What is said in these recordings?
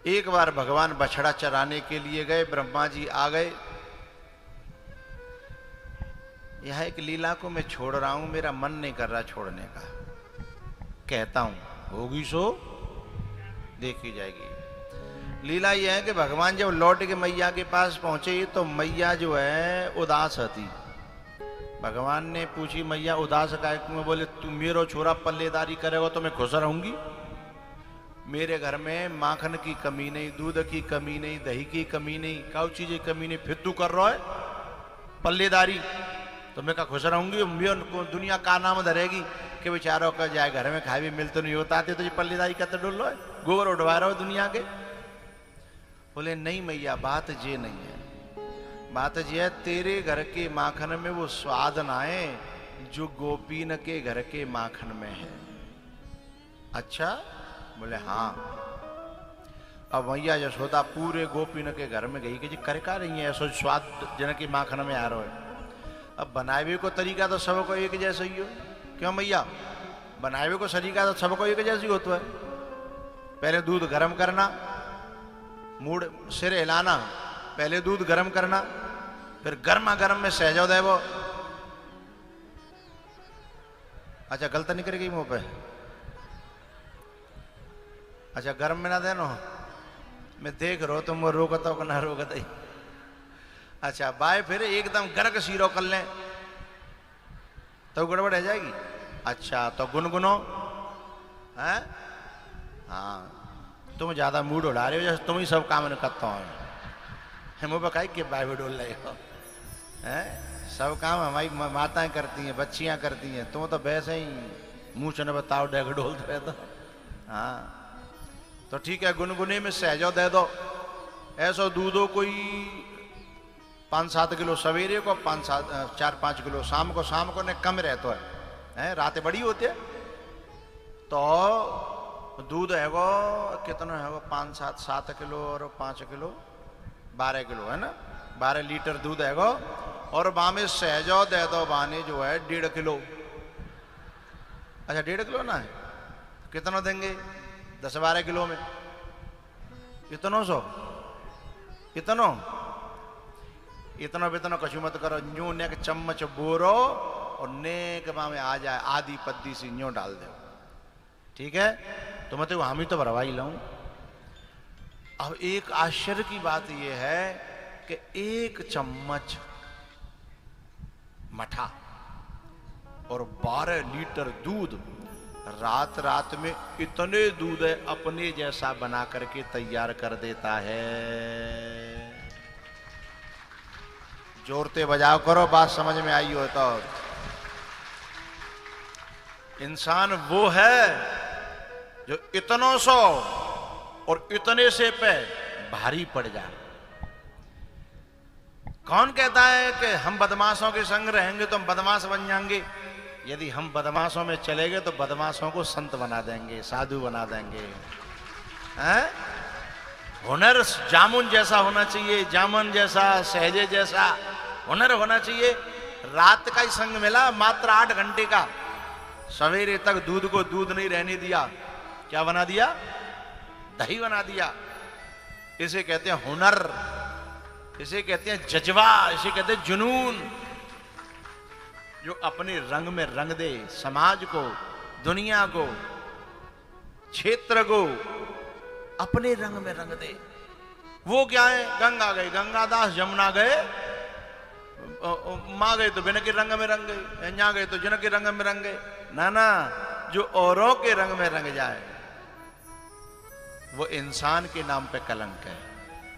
एक बार भगवान बछड़ा चराने के लिए गए, ब्रह्मा जी आ गए। यह एक लीला को मैं छोड़ रहा हूं, मेरा मन नहीं कर रहा छोड़ने का, कहता हूं होगी सो देखी जाएगी। लीला यह है कि भगवान जब लौट के मैया के पास पहुंचे तो मैया जो है उदास थी। भगवान ने पूछी, मैया उदास काहे क्यों? बोले, तू मेरो छोरा पल्लेदारी करेगा तो मैं खुश रहूंगी। मेरे घर में माखन की कमी नहीं, दूध की कमी नहीं, दही की कमी नहीं, काउ चीज की कमी नहीं, फिर तू कर रहा है पल्लेदारी, तो मैं का खुश रहूंगी। को दुनिया का नाम धरेगी कि बेचारों का जाए घर में खाए भी मिल तो नहीं होता, तो पल्लेदारी करते डोल रहा है, गोबर उड़वा रहा हो दुनिया के। बोले नहीं मैया, बात ये नहीं है, बात ये है तेरे घर के माखन में वो स्वाद ना है जो गोपीन के घर के माखन में है। अच्छा? बोले हाँ। अब मैया यशोदा पूरे गोपीन के घर में गई कि जी कर का रही है, ऐसा स्वाद जन की माखन में आ रहा है। अब बनाए को तरीका तो सबको एक जैसा ही हो, क्यों मैया? बनाए को तरीका तो सबको एक जैसा ही होता है। पहले दूध गर्म करना, मूड सिर हिलाना, पहले दूध गर्म करना, फिर गर्मा गर्म में सहजो देवो। अच्छा गलत नहीं करेगी मुंह पे? अच्छा गर्म में ना देनो, मैं देख रहा हूं तुम रोकता हो कि ना रोकता ही। अच्छा बाय फिर एकदम गर्क सीरो कर लें तो गड़बड़ है जाएगी। अच्छा तो गुनगुनो है? हाँ तुम ज्यादा मूड उड़ा रहे हो, जैसे तुम ही सब काम न करता हो। मुँह पकाई के बाय भी डोल रहे हो हैं? सब काम हमारी माताएं करती हैं, बच्चियां करती हैं, तुम तो वैसे ही मुंह चने बताओ डेग डोलते रहते। हाँ तो ठीक है, गुनगुने में सहजो दे दो। ऐसा दूधो कोई 5-7 किलो सवेरे को, 4-5 किलो शाम को ने कम रहता है, रातें बड़ी होती है। तो दूध है वो कितना है वो 5-7 किलो और 5 किलो 12 किलो है ना, 12 लीटर दूध है वो। और बामे सहजो दे दो बाने जो है 1.5 किलो। अच्छा 1.5 किलो ना है, कितना देंगे? 10-12 किलो में इतनो सो इतनो इतना कछु मत करो। न्यू नेक चम्मच बोरो और नेक में आ जाए आधी पद्दी सी न्यू डाल दो, ठीक है? तो मैं तो हम ही तो भरवाई लाऊं। अब एक आश्चर्य की बात यह है कि 1 चम्मच मठा और 12 लीटर दूध, रात में इतने दूध है अपने जैसा बना करके तैयार कर देता है। जोरते बजाव करो, बात समझ में आई हो तो। इंसान वो है जो इतनों सो और इतने से पे भारी पड़ जाए। कौन कहता है कि हम बदमाशों के संग रहेंगे तो हम बदमाश बन जाएंगे? यदि हम बदमाशों में चले गए तो बदमाशों को संत बना देंगे, साधु बना देंगे। हैं? हुनर जामुन जैसा होना चाहिए, जामुन जैसा, सहजे जैसा हुनर होना चाहिए। रात का ही संग मिला, मात्र 8 घंटे का, सवेरे तक दूध को दूध नहीं रहने दिया, क्या बना दिया? दही बना दिया। इसे कहते हैं हुनर, इसे कहते हैं जज्बा, इसे कहते हैं जुनून। जो अपने रंग में रंग दे समाज को, दुनिया को, क्षेत्र को, अपने रंग में रंग दे। वो क्या है? गंगा गए गंगादास, जमुना गए माँ गए तो बिन के रंग में रंग गए, यहाँ गए तो जिन के रंग में रंग गए। ना ना, जो औरों के रंग में रंग जाए वो इंसान के नाम पे कलंक है।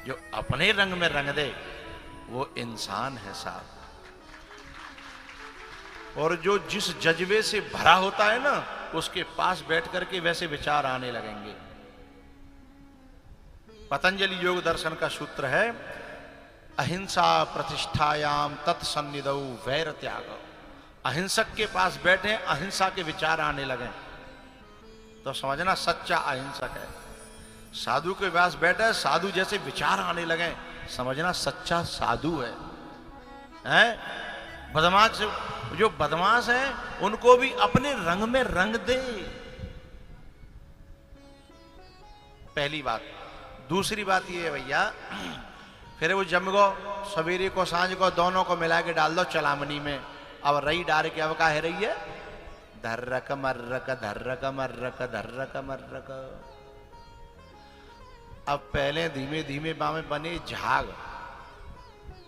जो अपने रंग में रंग दे वो इंसान है साहब। और जो जिस जज्बे से भरा होता है ना, उसके पास बैठ करके वैसे विचार आने लगेंगे। पतंजलि योग दर्शन का सूत्र है, अहिंसा प्रतिष्ठायाम तत्सन्निधौ वैर त्याग। अहिंसक के पास बैठे अहिंसा के विचार आने लगे तो समझना सच्चा अहिंसक है। साधु के पास बैठे साधु जैसे विचार आने लगे, समझना सच्चा साधु है। बदमाश, जो बदमाश है उनको भी अपने रंग में रंग दे। पहली बात। दूसरी बात ये है भैया, फिर वो जम गो सवेरे को सांझ को दोनों को मिला के डाल दो चलामनी में। अब रही डार के अब काहे रही है, धर्रक मर्रक धर्रक मर्रक धर्रक मर्रक। अब पहले धीमे धीमे बामे बने झाग,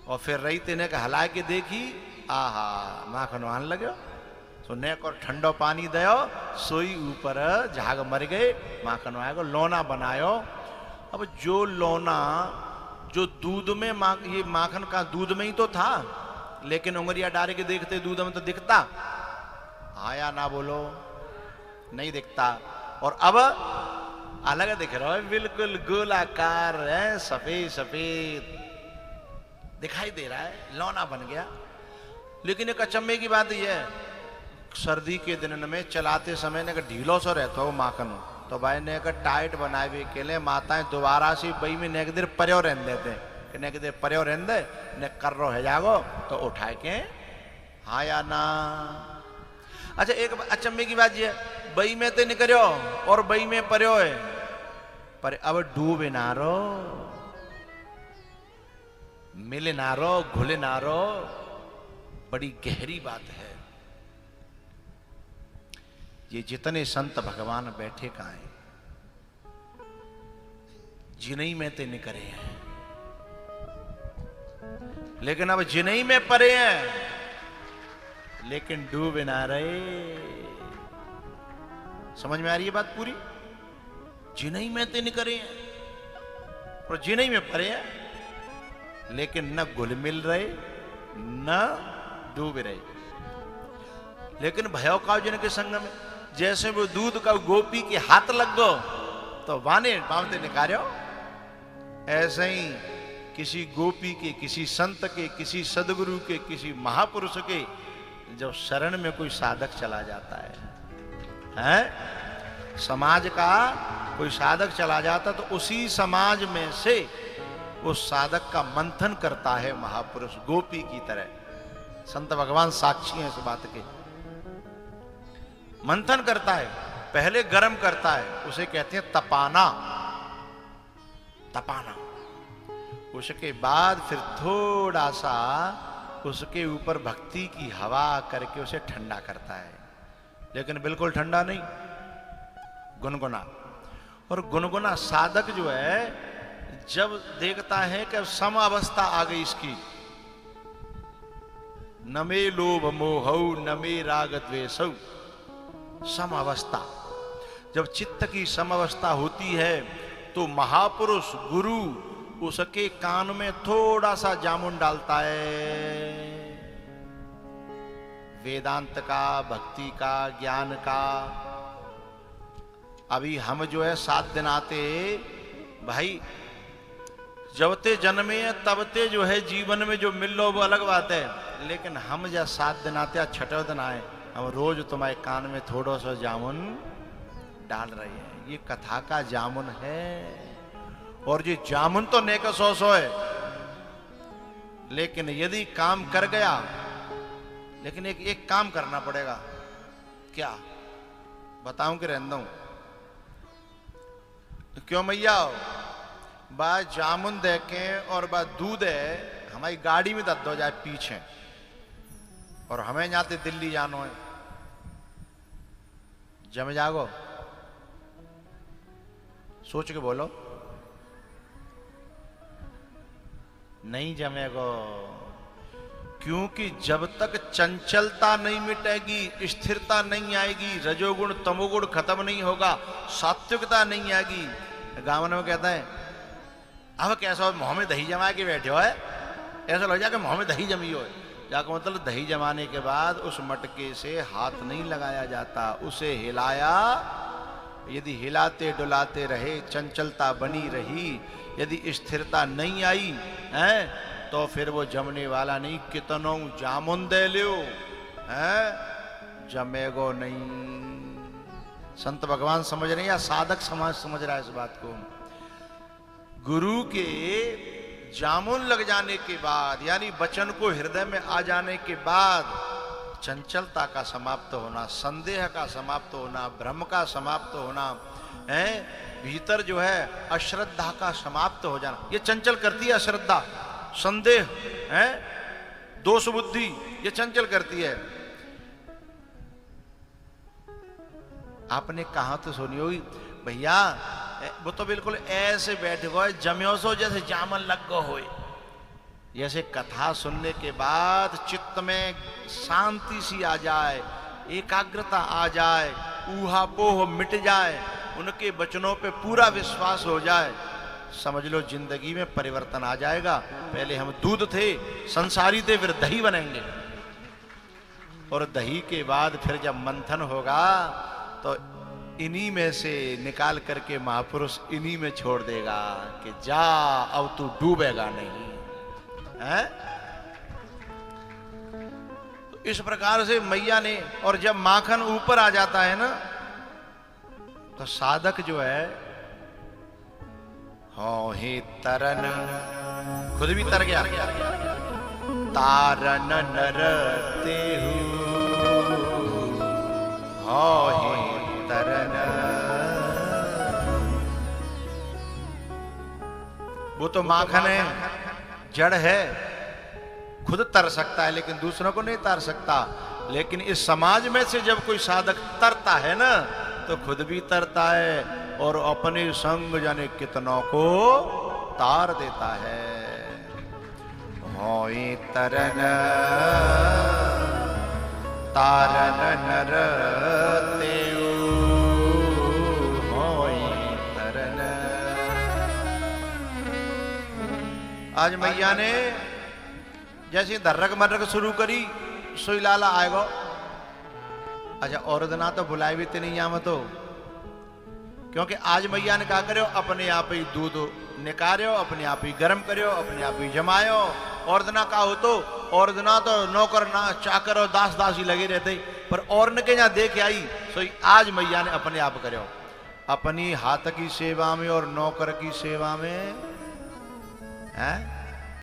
और फिर रही तेने का हला के देखी, आहा माखन आन लगे, सुने को ठंडो पानी दयो, सोई ऊपर झाग मर गए, माखन आएगा, लोना बनायो। अब जो लोना जो दूध में ये माखन का दूध में ही तो था, लेकिन उंगलियां डाल के देखते दूध में तो दिखता, हाँ या ना बोलो, नहीं दिखता। और अब अलग दिख रहा है, बिल्कुल गोलाकार है, सफेद सफेद दिखाई दे रहा है, लौना बन गया। लेकिन एक अचंभे की बात यह है, सर्दी के दिन में चलाते समय ने ढीलो सो रहता हो माखन, तो भाई ने टाइट बनाए हुए के लिए माताएं दोबारा से बई में नेक देर पर्यो रहन देते, कि नेक देर पर्यो रहन दे, ने कर रो है जागो तो उठाए के हाँ या ना। अच्छा एक अचंभे की बात यह, बई में तो निकलो और बई में पर्यो है, पर अब डूबे ना रो, मिले ना रो, घुले ना रो, बड़ी गहरी बात है। ये जितने संत भगवान बैठे कहाँ हैं, जिनई में ते निकरे हैं, लेकिन अब जिनई में परे हैं, लेकिन डूब ना रहे। समझ में आ रही है बात पूरी? जिनई में ते निकरे हैं और जिनई में परे हैं, लेकिन न घुल मिल रहे न डूब रहे। लेकिन भयो का जिनके संग में, जैसे वो दूध का गोपी के हाथ लग गो तो वाने पावते निकालो, ऐसे ही किसी गोपी के, किसी संत के, किसी सदगुरु के, किसी महापुरुष के जब शरण में कोई साधक चला जाता है, समाज का कोई साधक चला जाता, तो उसी समाज में से उस साधक का मंथन करता है महापुरुष, गोपी की तरह। संत भगवान साक्षी हैं इस बात के। मंथन करता है, पहले गर्म करता है, उसे कहते हैं तपाना, तपाना। उसके बाद फिर थोड़ा सा उसके ऊपर भक्ति की हवा करके उसे ठंडा करता है, लेकिन बिल्कुल ठंडा नहीं, गुनगुना। और गुनगुना साधक जो है, जब देखता है कि सम अवस्था आ गई इसकी, न मे लोभ मोहौ न मे राग द्वेषौ, सम अवस्था, जब चित्त की सम अवस्था होती है तो महापुरुष गुरु उसके कान में थोड़ा सा जामुन डालता है, वेदांत का, भक्ति का, ज्ञान का। अभी हम जो है 7 दिन आते भाई, जबते जन्मे तबते जो है जीवन में जो मिल लो वो अलग बात है, लेकिन हम जब 7 दिन आते, छठे दिन आए, हम रोज तुम्हारे कान में थोड़ा सा जामुन डाल रहे हैं। ये कथा का जामुन है, और ये जामुन तो नेक 100 है, लेकिन यदि काम कर गया, लेकिन एक काम करना पड़ेगा। क्या बताऊं कि रहने दूं? क्यों मैया, बा जामुन देके और बा दूध है हमारी गाड़ी में दो जाए पीछे, और हमें जाते दिल्ली जानो है, जम जागो, सोच के बोलो। नहीं जमेगो, क्योंकि जब तक चंचलता नहीं मिटेगी, स्थिरता नहीं आएगी, रजोगुण तमोगुण खत्म नहीं होगा, सात्विकता नहीं आएगी। गाँव में कहता है, अब कैसा मुंह में दही जमा के बैठे हो है, ऐसा लग जाए मुंह में दही जमी हो है। जाकर मतलब दही जमाने के बाद उस मटके से हाथ नहीं लगाया जाता, उसे हिलाया। यदि हिलाते डुलाते रहे, चंचलता बनी रही, यदि स्थिरता नहीं आई है, तो फिर वो जमने वाला नहीं। कितनों जामुन दे लियो है, जमेगो नहीं। संत भगवान समझ रहे हैं या साधक समाज समझ रहा है इस बात को? गुरु के जामुन लग जाने के बाद, यानी वचन को हृदय में आ जाने के बाद, चंचलता का समाप्त होना, संदेह का समाप्त होना, भ्रम का समाप्त होना है, भीतर जो है अश्रद्धा का समाप्त हो जाना। ये चंचल करती है अश्रद्धा, संदेह है, दोष बुद्धि, ये चंचल करती है। आपने कहा तो सुनी होगी भैया, वो तो बिल्कुल ऐसे बैठे हुए जम्यो सो जैसे जामन लग गो होए। जैसे कथा सुनने के बाद चित्त में शांति सी आ जाए, एकाग्रता आ जाए, ऊहापोह मिट जाए, उनके वचनों पे पूरा विश्वास हो जाए, समझ लो जिंदगी में परिवर्तन आ जाएगा। पहले हम दूध थे, संसारी थे, फिर दही बनेंगे, और दही के बाद फिर जब मंथन होगा तो इन्हीं में से निकाल करके महापुरुष इन्हीं में छोड़ देगा कि जा अब तू डूबेगा नहीं है। तो इस प्रकार से मैया ने, और जब माखन ऊपर आ जाता है ना तो साधक जो है हो ही तरन, खुद भी तर गया, तारन नरते हो ही तरन। वो तो माखन है, जड़ है, खुद तर सकता है लेकिन दूसरों को नहीं तार सकता। लेकिन इस समाज में से जब कोई साधक तरता है ना तो खुद भी तरता है और अपने संग जाने कितनों को तार देता है। होई तरन तारन नर तेऊ, होई तरन। आज मैया ने जैसे धर्रक मर्रक शुरू करी, सोई लाला आएगो। अच्छा, और दिना तो बुलाए भी नहीं आम तो, क्योंकि आज मैया ने कहा करो अपने आप ही दूध निकालो, अपने आप ही गर्म करो, अपने आप ही जमायो। और दिना का हो तो, और दिना तो नौकर ना चाकर और दास दास ही लगे रहते, पर और न के यहाँ देख आई, सो आज मैया ने अपने आप करो, अपनी हाथ की सेवा में और नौकर की सेवा में है।